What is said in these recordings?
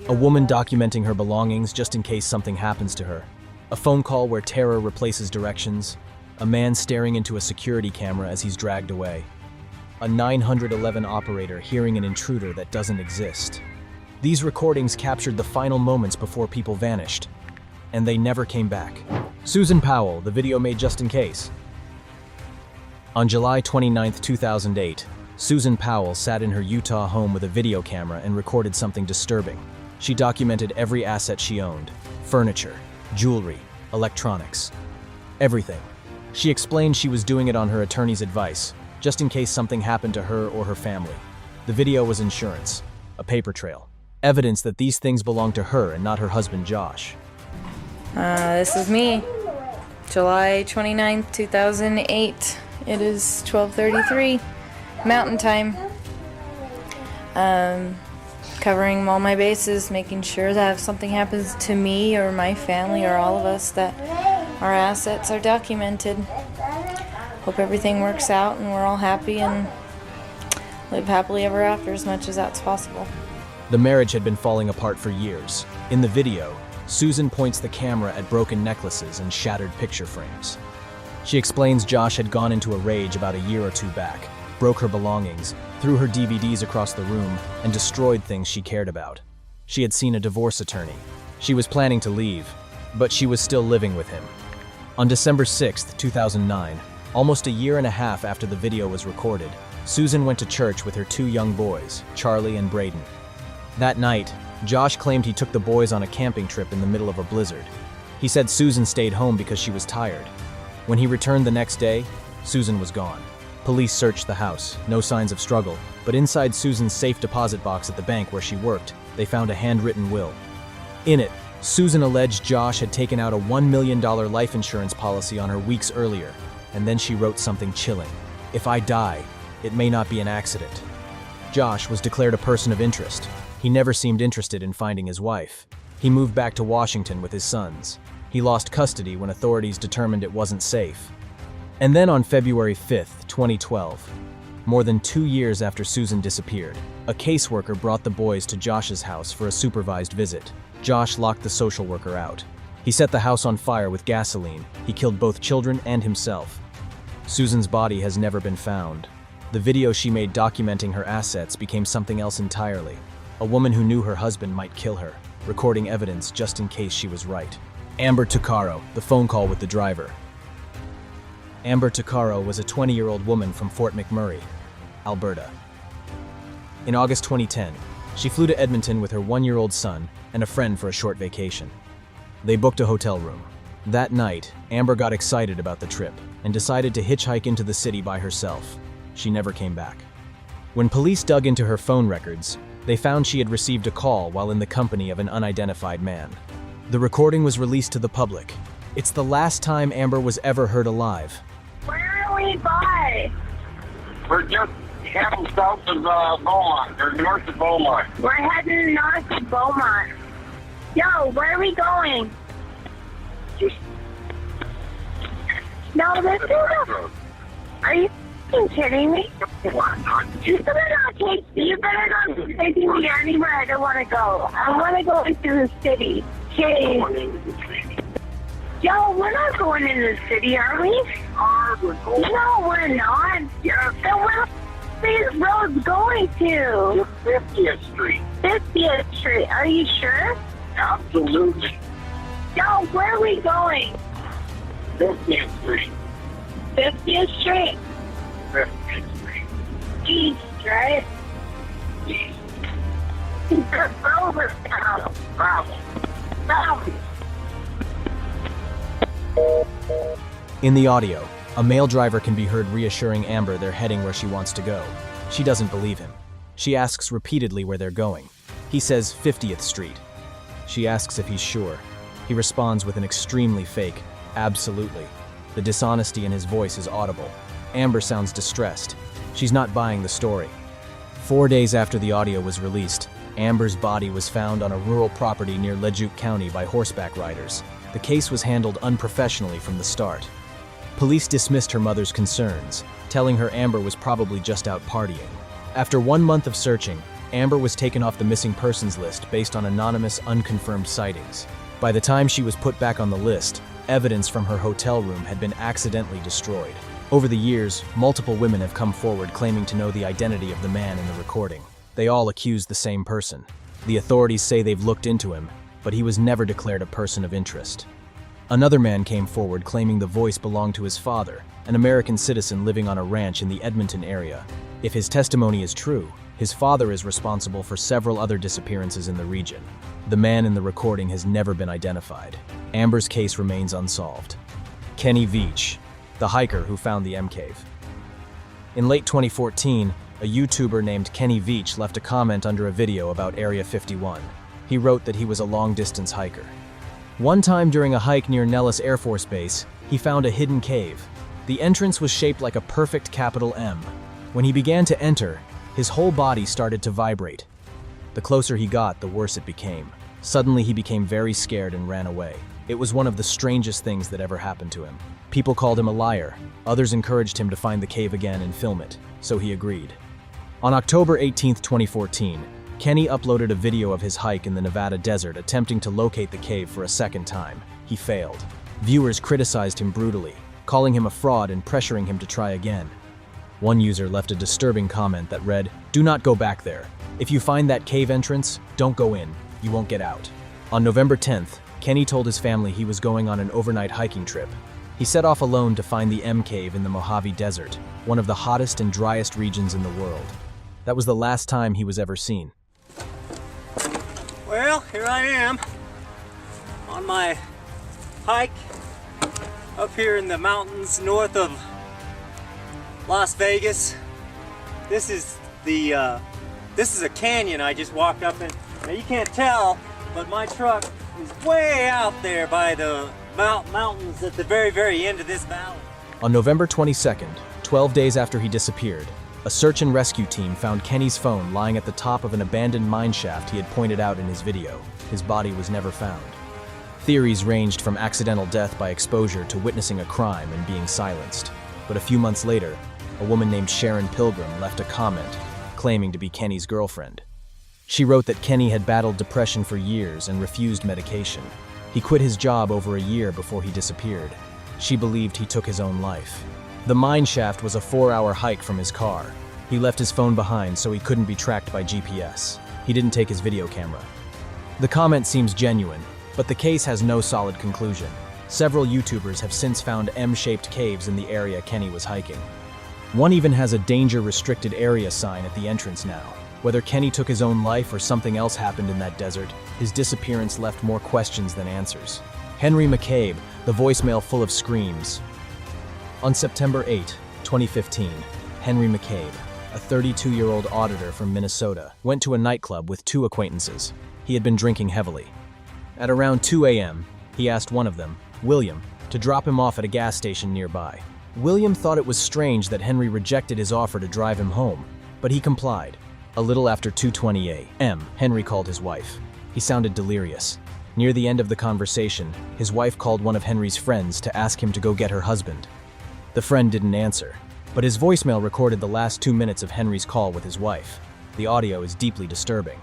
A woman documenting her belongings just in case something happens to her. A phone call where terror replaces directions. A man staring into a security camera as he's dragged away. A 911 operator hearing an intruder that doesn't exist. These recordings captured the final moments before people vanished. And they never came back. Susan Powell, the video made just in case. On July 29, 2008, Susan Powell sat in her Utah home with a video camera and recorded something disturbing. She documented every asset she owned: furniture, jewelry, electronics, everything. She explained she was doing it on her attorney's advice, just in case something happened to her or her family. The video was insurance, a paper trail, evidence that these things belonged to her and not her husband Josh. This is me, July 29th, 2008. It is 12:33 Mountain Time. Covering all my bases, making sure that if something happens to me or my family or all of us, that our assets are documented. Hope everything works out and we're all happy and live happily ever after as much as that's possible. The marriage had been falling apart for years. In the video, Susan points the camera at broken necklaces and shattered picture frames. She explains Josh had gone into a rage about a year or two back, broke her belongings, threw her DVDs across the room, and destroyed things she cared about. She had seen a divorce attorney. She was planning to leave, but she was still living with him. On December 6, 2009, almost a year and a half after the video was recorded, Susan went to church with her two young boys, Charlie and Braden. That night, Josh claimed he took the boys on a camping trip in the middle of a blizzard. He said Susan stayed home because she was tired. When he returned the next day, Susan was gone. Police searched the house, no signs of struggle, but inside Susan's safe deposit box at the bank where she worked, they found a handwritten will. In it, Susan alleged Josh had taken out a $1 million life insurance policy on her weeks earlier, and then she wrote something chilling. "If I die, it may not be an accident." Josh was declared a person of interest. He never seemed interested in finding his wife. He moved back to Washington with his sons. He lost custody when authorities determined it wasn't safe. And then on February 5, 2012, more than 2 years after Susan disappeared, a caseworker brought the boys to Josh's house for a supervised visit. Josh locked the social worker out. He set the house on fire with gasoline. He killed both children and himself. Susan's body has never been found. The video she made documenting her assets became something else entirely. A woman who knew her husband might kill her, recording evidence just in case she was right. Amber Tuccaro, the phone call with the driver. Amber Tuccaro was a 20-year-old woman from Fort McMurray, Alberta. In August 2010, she flew to Edmonton with her 1-year-old son and a friend for a short vacation. They booked a hotel room. That night, Amber got excited about the trip and decided to hitchhike into the city by herself. She never came back. When police dug into her phone records, they found she had received a call while in the company of an unidentified man. The recording was released to the public. It's the last time Amber was ever heard alive. Where are we by? We're just heading south of Beaumont, or north of Beaumont. We're heading north of Beaumont. Yo, where are we going? Just No, this is a... Are you f***ing kidding me? You better not take me anywhere I don't want to go. I want to go into the city. Jeez. Yo, we're not going into the city, are we? No, we're not. Yes. Then where are these roads going to? 50th Street. 50th Street. Are you sure? Absolutely. Yo, where are we going? 50th Street. 50th Street? 50th Street. East, right? East. Over now. Baffle. Baffle. In the audio, a male driver can be heard reassuring Amber they're heading where she wants to go. She doesn't believe him. She asks repeatedly where they're going. He says 50th Street. She asks if he's sure. He responds with an extremely fake, "Absolutely." The dishonesty in his voice is audible. Amber sounds distressed. She's not buying the story. 4 days after the audio was released, Amber's body was found on a rural property near Leduc County by horseback riders. The case was handled unprofessionally from the start. Police dismissed her mother's concerns, telling her Amber was probably just out partying. After 1 month of searching, Amber was taken off the missing persons list based on anonymous, unconfirmed sightings. By the time she was put back on the list, evidence from her hotel room had been accidentally destroyed. Over the years, multiple women have come forward claiming to know the identity of the man in the recording. They all accuse the same person. The authorities say they've looked into him, but he was never declared a person of interest. Another man came forward claiming the voice belonged to his father, an American citizen living on a ranch in the Edmonton area. If his testimony is true, his father is responsible for several other disappearances in the region. The man in the recording has never been identified. Amber's case remains unsolved. Kenny Veach, the hiker who found the M cave. In late 2014, a YouTuber named Kenny Veach left a comment under a video about Area 51. He wrote that he was a long-distance hiker. One time during a hike near Nellis Air Force Base, he found a hidden cave. The entrance was shaped like a perfect capital M. When he began to enter, his whole body started to vibrate. The closer he got, the worse it became. Suddenly he became very scared and ran away. It was one of the strangest things that ever happened to him. People called him a liar. Others encouraged him to find the cave again and film it, so he agreed. On October 18, 2014, Kenny uploaded a video of his hike in the Nevada desert attempting to locate the cave for a second time. He failed. Viewers criticized him brutally, calling him a fraud and pressuring him to try again. One user left a disturbing comment that read, "Do not go back there. If you find that cave entrance, don't go in. You won't get out." On November 10th, Kenny told his family he was going on an overnight hiking trip. He set off alone to find the M cave in the Mojave Desert, one of the hottest and driest regions in the world. That was the last time he was ever seen. Well, here I am on my hike up here in the mountains north of Las Vegas. This is a canyon I just walked up in. Now you can't tell, but my truck is way out there by the mountains at the very, very end of this valley. On November 22nd, 12 days after he disappeared, a search and rescue team found Kenny's phone lying at the top of an abandoned mine shaft he had pointed out in his video. His body was never found. Theories ranged from accidental death by exposure to witnessing a crime and being silenced. But a few months later, a woman named Sharon Pilgrim left a comment claiming to be Kenny's girlfriend. She wrote that Kenny had battled depression for years and refused medication. He quit his job over a year before he disappeared. She believed he took his own life. The mine shaft was a 4-hour hike from his car. He left his phone behind so he couldn't be tracked by GPS. He didn't take his video camera. The comment seems genuine, but the case has no solid conclusion. Several YouTubers have since found M-shaped caves in the area Kenny was hiking. One even has a danger-restricted area sign at the entrance now. Whether Kenny took his own life or something else happened in that desert, his disappearance left more questions than answers. Henry McCabe, the voicemail full of screams. On September 8, 2015, Henry McCabe, a 32-year-old auditor from Minnesota, went to a nightclub with 2 acquaintances. He had been drinking heavily. At around 2 a.m., he asked one of them, William, to drop him off at a gas station nearby. William thought it was strange that Henry rejected his offer to drive him home, but he complied. A little after 2:20 a.m., Henry called his wife. He sounded delirious. Near the end of the conversation, his wife called one of Henry's friends to ask him to go get her husband. The friend didn't answer, but his voicemail recorded the last 2 minutes of Henry's call with his wife. The audio is deeply disturbing.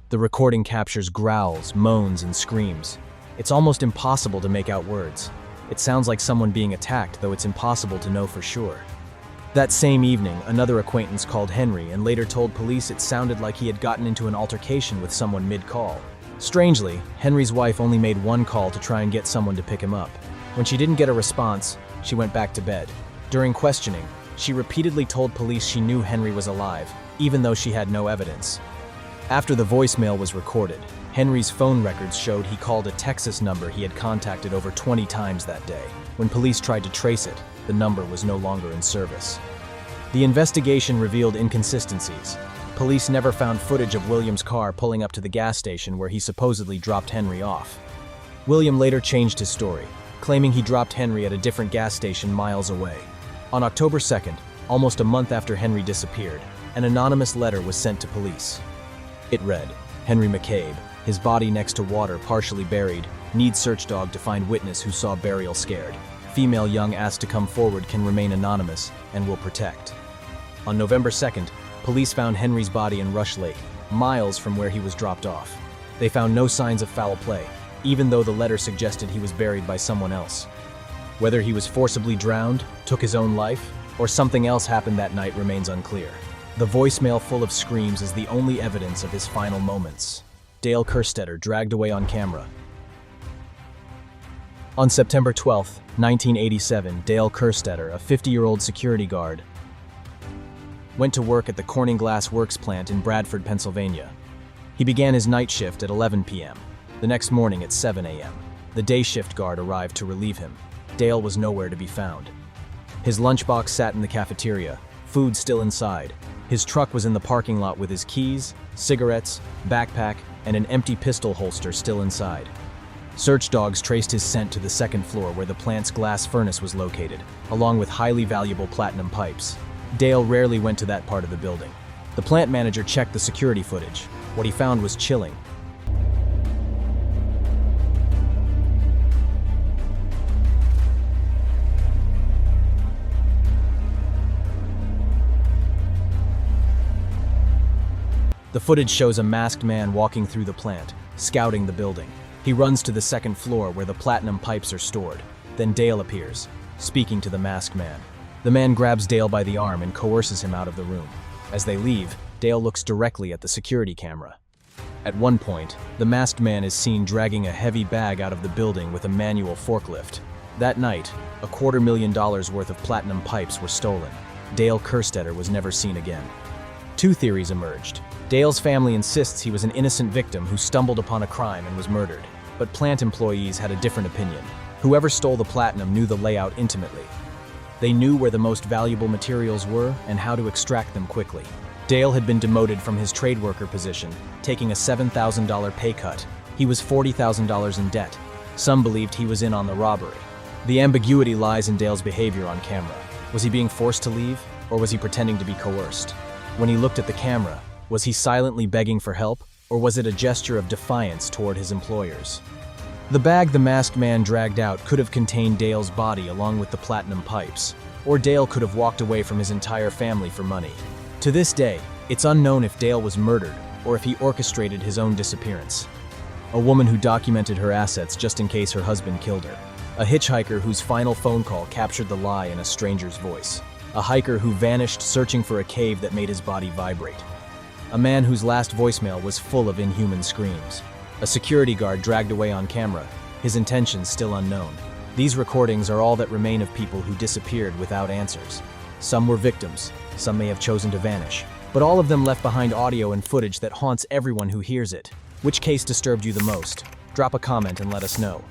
The recording captures growls, moans, and screams. It's almost impossible to make out words. It sounds like someone being attacked, though it's impossible to know for sure. That same evening, another acquaintance called Henry and later told police it sounded like he had gotten into an altercation with someone mid-call. Strangely, Henry's wife only made one call to try and get someone to pick him up. When she didn't get a response, she went back to bed. During questioning, she repeatedly told police she knew Henry was alive, even though she had no evidence. After the voicemail was recorded, Henry's phone records showed he called a Texas number he had contacted over 20 times that day. When police tried to trace it, the number was no longer in service. The investigation revealed inconsistencies. Police never found footage of William's car pulling up to the gas station where he supposedly dropped Henry off. William later changed his story, claiming he dropped Henry at a different gas station miles away. On October 2nd, almost a month after Henry disappeared, an anonymous letter was sent to police. It read, "Henry McCabe, his body next to water partially buried, needs search dog to find witness who saw burial scared. Female young asked to come forward can remain anonymous and will protect." On November 2nd, police found Henry's body in Rush Lake, miles from where he was dropped off. They found no signs of foul play, even though the letter suggested he was buried by someone else. Whether he was forcibly drowned, took his own life, or something else happened that night remains unclear. The voicemail full of screams is the only evidence of his final moments. Dale Kerstetter dragged away on camera. On September 12, 1987, Dale Kerstetter, a 50-year-old security guard, went to work at the Corning Glass Works plant in Bradford, Pennsylvania. He began his night shift at 11 p.m. The next morning at 7 a.m., the day shift guard arrived to relieve him. Dale was nowhere to be found. His lunchbox sat in the cafeteria, food still inside. His truck was in the parking lot with his keys, cigarettes, backpack, and an empty pistol holster still inside. Search dogs traced his scent to the second floor where the plant's glass furnace was located, along with highly valuable platinum pipes. Dale rarely went to that part of the building. The plant manager checked the security footage. What he found was chilling. The footage shows a masked man walking through the plant, scouting the building. He runs to the second floor where the platinum pipes are stored. Then Dale appears, speaking to the masked man. The man grabs Dale by the arm and coerces him out of the room. As they leave, Dale looks directly at the security camera. At one point, the masked man is seen dragging a heavy bag out of the building with a manual forklift. That night, $250,000 worth of platinum pipes were stolen. Dale Kerstetter was never seen again. Two theories emerged. Dale's family insists he was an innocent victim who stumbled upon a crime and was murdered. But plant employees had a different opinion. Whoever stole the platinum knew the layout intimately. They knew where the most valuable materials were and how to extract them quickly. Dale had been demoted from his trade worker position, taking a $7,000 pay cut. He was $40,000 in debt. Some believed he was in on the robbery. The ambiguity lies in Dale's behavior on camera. Was he being forced to leave, or was he pretending to be coerced? When he looked at the camera, was he silently begging for help, or was it a gesture of defiance toward his employers? The bag the masked man dragged out could have contained Dale's body along with the platinum pipes, or Dale could have walked away from his entire family for money. To this day, it's unknown if Dale was murdered or if he orchestrated his own disappearance. A woman who documented her assets just in case her husband killed her. A hitchhiker whose final phone call captured the lie in a stranger's voice. A hiker who vanished searching for a cave that made his body vibrate. A man whose last voicemail was full of inhuman screams. A security guard dragged away on camera, his intentions still unknown. These recordings are all that remain of people who disappeared without answers. Some were victims, some may have chosen to vanish, but all of them left behind audio and footage that haunts everyone who hears it. Which case disturbed you the most? Drop a comment and let us know.